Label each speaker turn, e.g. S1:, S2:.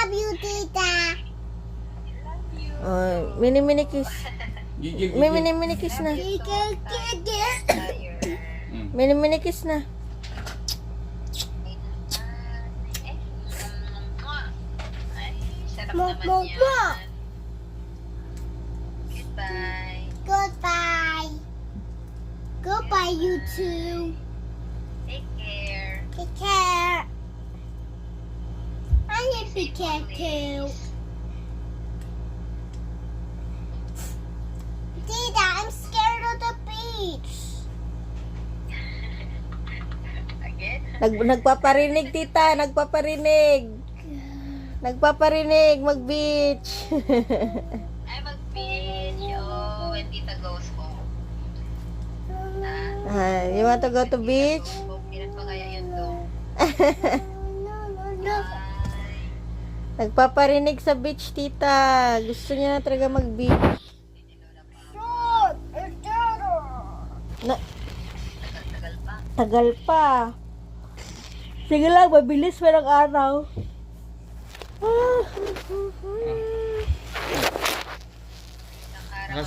S1: love you, tita.
S2: Oh, mini kiss. Mini kiss na. Mini kiss na.
S3: Sarap
S1: Mo,
S3: naman
S1: mo,
S3: yan.
S1: mo.
S3: Goodbye.
S1: Goodbye. Goodbye, you two.
S3: Take care.
S1: Take care. I need to be care too. Tita, I'm scared of the beach.
S3: Again?
S2: Nagpaparinig, tita. Nagpaparinig. Nagpaparinig. Mag-beach.
S3: Ay, mag-beach. Oh, when Tita goes home.
S2: You want to go to beach?
S3: Ilan pa kaya yun doon?
S1: No, no, no.
S3: Bye.
S2: Nagpaparinig sa beach, tita. Gusto niya na talaga mag-beach.
S1: Short, it's better.
S2: Na,
S3: Tagal pa.
S2: tagal pa. Sige lang, mabilis pa ng araw.
S3: Isang araw